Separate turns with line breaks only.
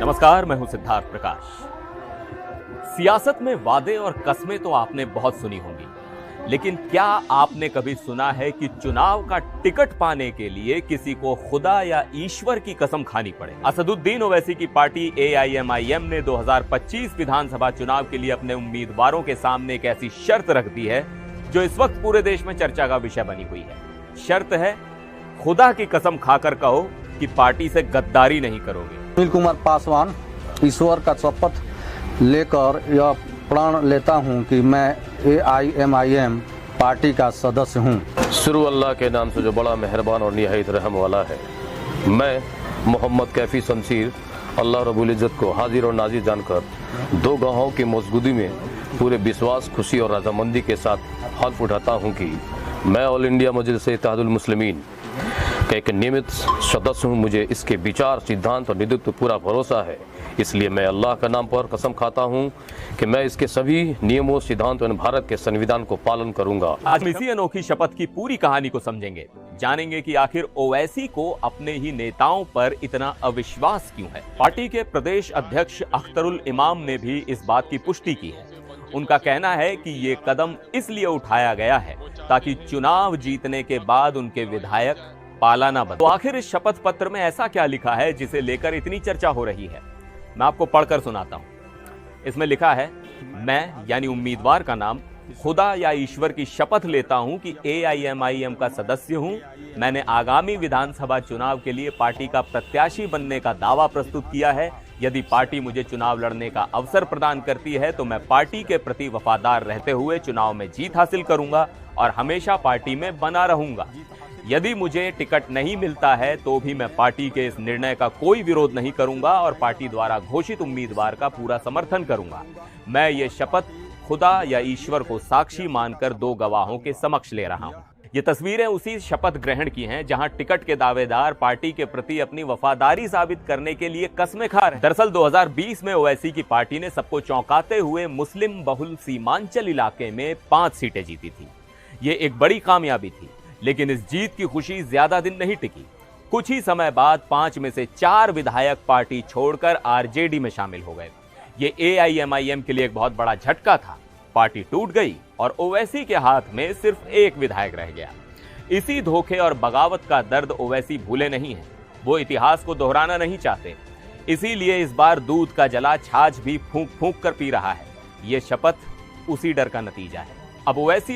नमस्कार, मैं हूं सिद्धार्थ प्रकाश। सियासत में वादे और कस्में तो आपने बहुत सुनी होंगी, लेकिन क्या आपने कभी सुना है कि चुनाव का टिकट पाने के लिए किसी को खुदा या ईश्वर की कसम खानी पड़े? असदुद्दीन ओवैसी की पार्टी AIMIM ने 2025 विधानसभा चुनाव के लिए अपने उम्मीदवारों के सामने एक ऐसी शर्त रख दी है जो इस वक्त पूरे देश में चर्चा का विषय बनी हुई है। शर्त है, खुदा की कसम खाकर कहो कि पार्टी से गद्दारी नहीं करोगे।
सुनील कुमार पासवान ईश्वर का शपथ लेकर यह प्रण लेता हूं कि मैं AIMIM पार्टी का सदस्य हूं।
शुरू अल्लाह के नाम से जो बड़ा मेहरबान और निहायत रहम वाला है। मैं मोहम्मद कैफी शमशीर अल्लाह रब्बुल इज़्ज़त को हाजिर और नाजिर जानकर दो गवाहों की मौजूदगी में पूरे विश्वास, खुशी और रजामंदी के साथ हल्फ उठाता हूं कि मैं ऑल इंडिया मजलिस इत्तेहादुल मुस्लिमीन का एक नियमित सदस्य हूँ। मुझे इसके विचार, सिद्धांत और नेतृत्व पूरा भरोसा है। इसलिए मैं अल्लाह का नाम पर कसम खाता हूँ कि मैं इसके सभी नियमों, सिद्धांतों और भारत के संविधान को पालन करूंगा।
आज इसी अनोखी शपथ की पूरी कहानी को समझेंगे, जानेंगे कि आखिर ओवैसी को अपने ही नेताओं पर इतना अविश्वास क्यों है। पार्टी के प्रदेश अध्यक्ष अख्तरुल इमाम ने भी इस बात की पुष्टि की है। उनका कहना है कि ये कदम इसलिए उठाया गया है ताकि चुनाव जीतने के बाद उनके विधायक पाला ना बने। तो आखिर इस शपथ पत्र में ऐसा क्या लिखा है जिसे लेकर इतनी चर्चा हो रही है? मैं आपको पढ़कर सुनाता हूं। इसमें लिखा है, मैं यानी उम्मीदवार का नाम खुदा या ईश्वर की शपथ लेता हूं कि AIMIM का सदस्य हूं। मैंने आगामी विधानसभा चुनाव के लिए पार्टी का प्रत्याशी बनने का दावा प्रस्तुत किया है। यदि पार्टी मुझे चुनाव लड़ने का अवसर प्रदान करती है तो मैं पार्टी के प्रति वफादार रहते हुए चुनाव में जीत हासिल करूंगा और हमेशा पार्टी में बना रहूंगा। यदि मुझे टिकट नहीं मिलता है तो भी मैं पार्टी के इस निर्णय का कोई विरोध नहीं करूंगा और पार्टी द्वारा घोषित उम्मीदवार का पूरा समर्थन करूंगा। मैं ये शपथ खुदा या ईश्वर को साक्षी मानकर दो गवाहों के समक्ष ले रहा हूं। ये तस्वीरें उसी शपथ ग्रहण की हैं जहां टिकट के दावेदार पार्टी के प्रति अपनी वफादारी साबित करने के लिए कस्में खा रहे हैं। दरअसल 2020 में ओवैसी की पार्टी ने सबको चौंकाते हुए मुस्लिम बहुल सीमांचल इलाके में 5 सीटें जीती थी। ये एक बड़ी कामयाबी थी, लेकिन इस जीत की खुशी ज्यादा दिन नहीं टिकी। कुछ ही समय बाद 5 में से 4 विधायक पार्टी छोड़कर RJD में शामिल हो गए। ये AIMIM के लिए एक बहुत बड़ा झटका था। पार्टी टूट गई और ओवैसी के हाथ में सिर्फ एक विधायक रह गया। इसी धोखे और बगावत का दर्द ओवैसी भूले नहीं है। वो इतिहास को दोहराना नहीं चाहते, इसीलिए इस बार दूध का जला छाछ भी फूंक फूंक कर पी रहा है। ये शपथ उसी डर का नतीजा है। अब ओवैसी